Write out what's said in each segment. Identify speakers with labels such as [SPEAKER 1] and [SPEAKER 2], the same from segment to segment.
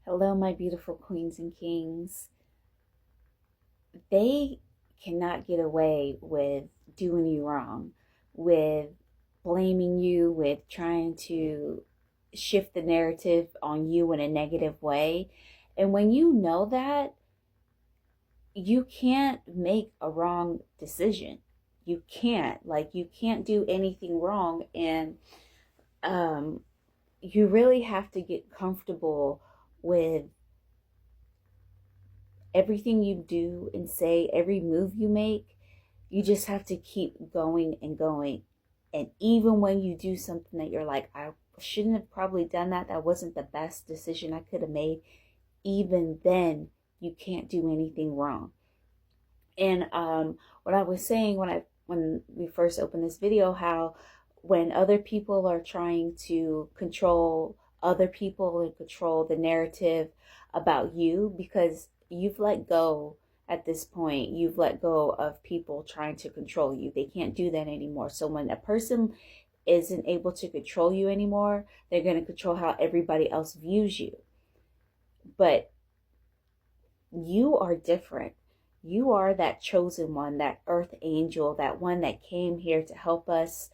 [SPEAKER 1] Hello, my beautiful queens and kings. They cannot get away with doing you wrong, with blaming you, with trying to shift the narrative on you in a negative way. And when you know that, you can't make a wrong decision. You can't. You can't do anything wrong. And um, you really have to get comfortable with everything you do and say, every move you make. You just have to keep going and going. And even when you do something that you're like, I shouldn't have probably done that, that wasn't the best decision I could have made, even then, you can't do anything wrong. And what I was saying when we first opened this video, how when other people are trying to control other people and control the narrative about you, because you've let go at this point, you've let go of people trying to control you. They can't do that anymore. So when a person isn't able to control you anymore, they're going to control how everybody else views you. But you are different. You are that chosen one, that earth angel, that one that came here to help us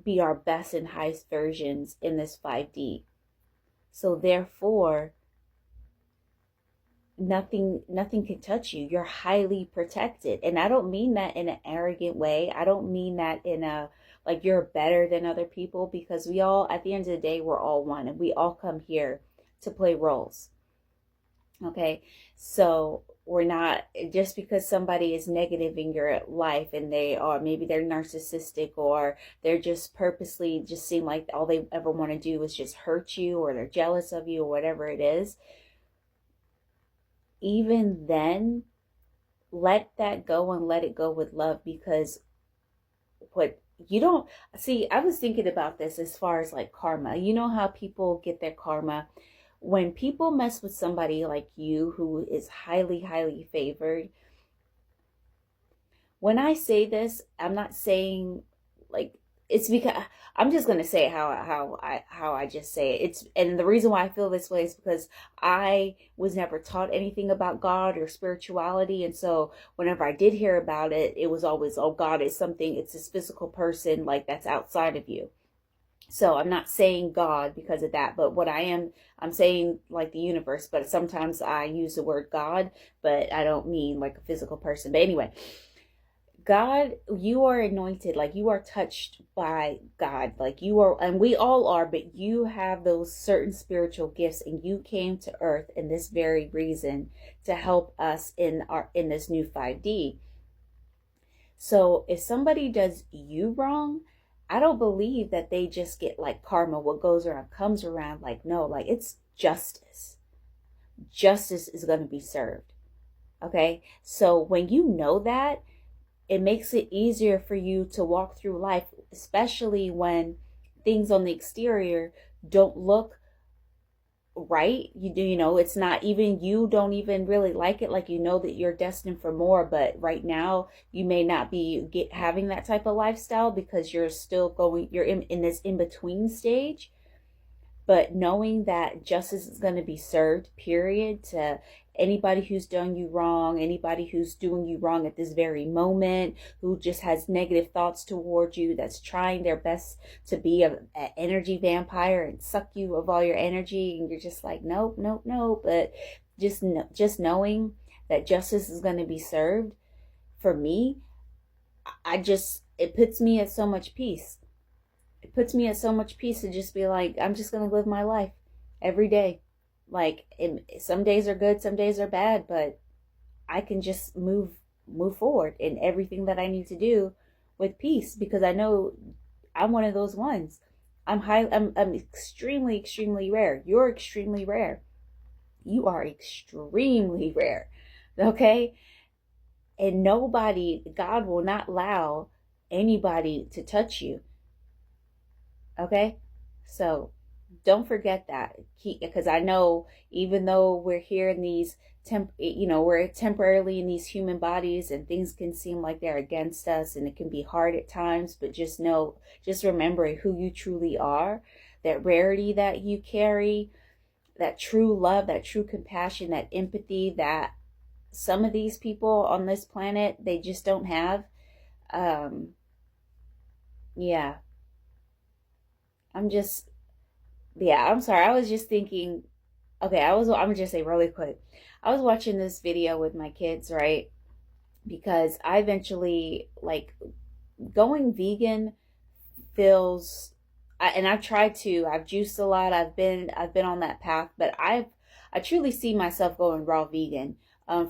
[SPEAKER 1] be our best and highest versions in this 5D. So therefore, nothing can touch you. You're highly protected. And I don't mean that in an arrogant way. I don't mean that in a like you're better than other people, because we all, at the end of the day, we're all one, and we all come here to play roles. Okay, so we're not, just because somebody is negative in your life and they are, maybe they're narcissistic, or they're just purposely just seem like all they ever want to do is just hurt you, or they're jealous of you, or whatever it is, even then, let that go and let it go with love. Because what you don't see, I was thinking about this as far as like karma. You know how people get their karma? When people mess with somebody like you who is highly favored, when I say this, I'm not saying like, it's because I'm just gonna say it how I just say it. And the reason why I feel this way is because I was never taught anything about God or spirituality, and so whenever I did hear about it, it was always, oh, God is something, it's this physical person like that's outside of you. So I'm not saying God because of that, but what I'm saying like the universe, but sometimes I use the word God, but I don't mean like a physical person. But anyway, God, you are anointed, like you are touched by God, like you are, and we all are, but you have those certain spiritual gifts, and you came to earth in this very reason to help us in this new 5D. So if somebody does you wrong, I don't believe that they just get like karma, what goes around comes around. Like, no, like it's justice. Justice is going to be served. Okay. So when you know that, it makes it easier for you to walk through life, especially when things on the exterior don't look right. It's not, even you don't even really like it, like you know that you're destined for more, but right now you may not be having that type of lifestyle because you're still going, you're in this in-between stage. But knowing that justice is going to be served, period, to anybody who's done you wrong, anybody who's doing you wrong at this very moment, who just has negative thoughts towards you, that's trying their best to be an energy vampire and suck you of all your energy, and you're just like, nope, nope, nope. But just knowing that justice is going to be served, for me, it puts me at so much peace. It puts me at so much peace to just be like, I'm just going to live my life every day. Like, some days are good, some days are bad, but I can just move forward in everything that I need to do with peace, because I know I'm one of those ones. I'm extremely rare. You're extremely rare. You are extremely rare. Okay? And God will not allow anybody to touch you. Okay, so don't forget that, because I know even though we're here in these we're temporarily in these human bodies, and things can seem like they're against us, and it can be hard at times, but just remember who you truly are, that rarity that you carry. that true love, that true compassion, that empathy that some of these people on this planet, they just don't have. Um, yeah, I'm just, yeah, I'm sorry. I was just thinking, okay, I'm gonna just say really quick. I was watching this video with my kids, right? Because I eventually, like, going vegan feels, and I've tried to, I've juiced a lot, I've been on that path, but I truly see myself going raw vegan,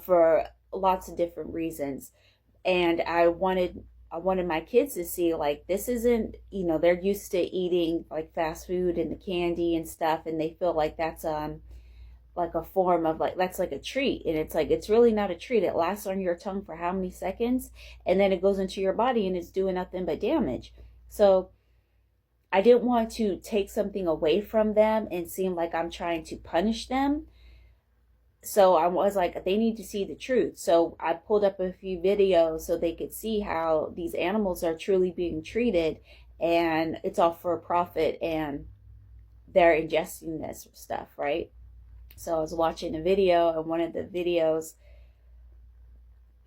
[SPEAKER 1] for lots of different reasons. And I wanted my kids to see, like, this isn't, they're used to eating like fast food and the candy and stuff, and they feel like that's like a form of, like, that's like a treat, and it's like, it's really not a treat. It lasts on your tongue for how many seconds, and then it goes into your body and it's doing nothing but damage. So I didn't want to take something away from them and seem like I'm trying to punish them. So I was like, they need to see the truth. So I pulled up a few videos so they could see how these animals are truly being treated, and it's all for profit, and they're ingesting this stuff, right? So I was watching a video, and one of the videos,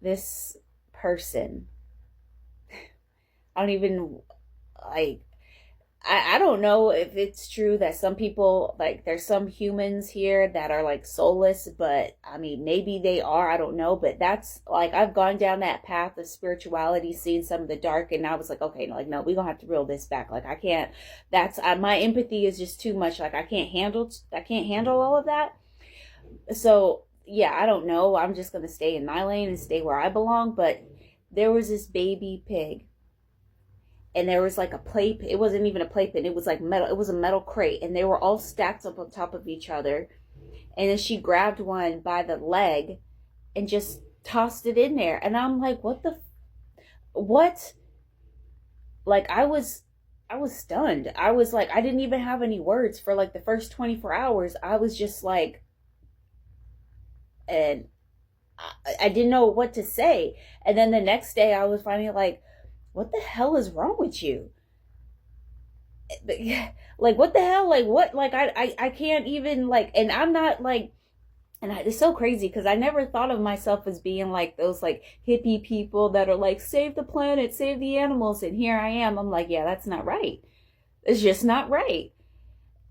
[SPEAKER 1] this person, I don't even, like, I don't know if it's true that some people, like, there's some humans here that are like soulless, but I mean, maybe they are, I don't know. But that's, like, I've gone down that path of spirituality, seeing some of the dark, and I was like, okay, like, no, we're gonna have to reel this back. Like, I can't, my empathy is just too much. Like, I can't handle all of that. So yeah, I don't know, I'm just gonna stay in my lane and stay where I belong. But there was this baby pig, and there was like a plate, it wasn't even a playpen, it was like metal, it was a metal crate, and they were all stacked up on top of each other. And then she grabbed one by the leg and just tossed it in there, and I'm like, what? Like, I was stunned. I was like, I didn't even have any words for like the first 24 hours. I was just like, and I didn't know what to say. And then the next day I was finally like, what the hell is wrong with you? Like, what the hell? Like, what? Like, I can't even, like, and I'm not like, it's so crazy because I never thought of myself as being like those like hippie people that are like, save the planet, save the animals. And here I am. I'm like, yeah, that's not right. It's just not right.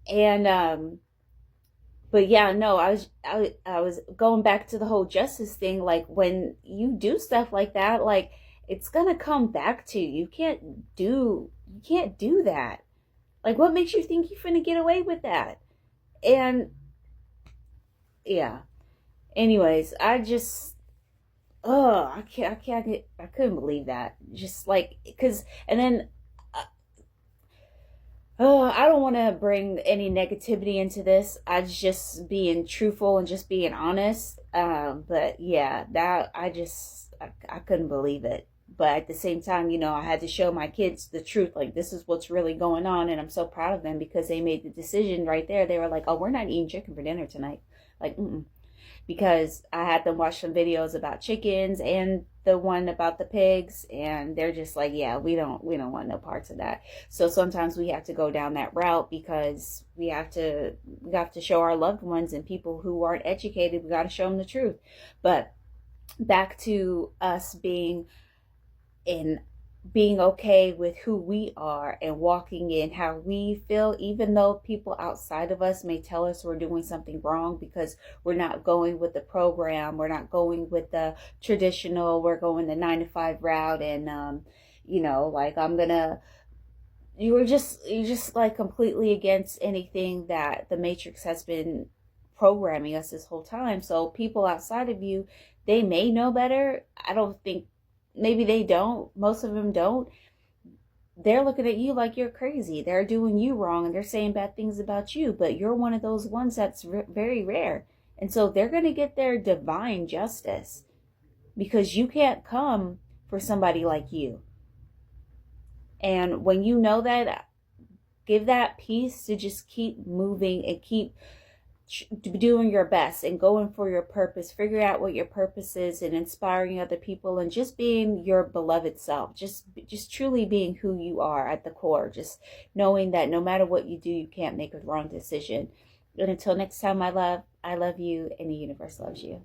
[SPEAKER 1] And but yeah, no, I was going back to the whole justice thing. Like, when you do stuff like that, like, it's gonna come back to you. You can't do that. Like, what makes you think you're gonna get away with that? And yeah. Anyways, I couldn't believe that. Just like, cause, and then I don't want to bring any negativity into this. I was just being truthful and just being honest. But yeah, that I couldn't believe it. But at the same time, I had to show my kids the truth. Like, this is what's really going on, and I'm so proud of them because they made the decision right there. They were like, "Oh, we're not eating chicken for dinner tonight." Like, because I had them watch some videos about chickens and the one about the pigs, and they're just like, yeah, we don't want no parts of that. So sometimes we have to go down that route because we have to show our loved ones and people who aren't educated, we got to show them the truth. But back to us in being okay with who we are and walking in how we feel, even though people outside of us may tell us we're doing something wrong because we're not going with the program, we're not going with the traditional, we're going the 9 to 5 route. And like, you're just like completely against anything that the matrix has been programming us this whole time. So people outside of you, they may know better. I don't think, maybe they don't, most of them don't. They're looking at you like you're crazy, they're doing you wrong, and they're saying bad things about you, but you're one of those ones that's very rare. And so they're going to get their divine justice because you can't come for somebody like you. And when you know that, give that peace to just keep moving and keep doing your best and going for your purpose, figure out what your purpose is, and inspiring other people, and just being your beloved self, just truly being who you are at the core, just knowing that no matter what you do, you can't make a wrong decision. And until next time, my love, I love you and the universe loves you.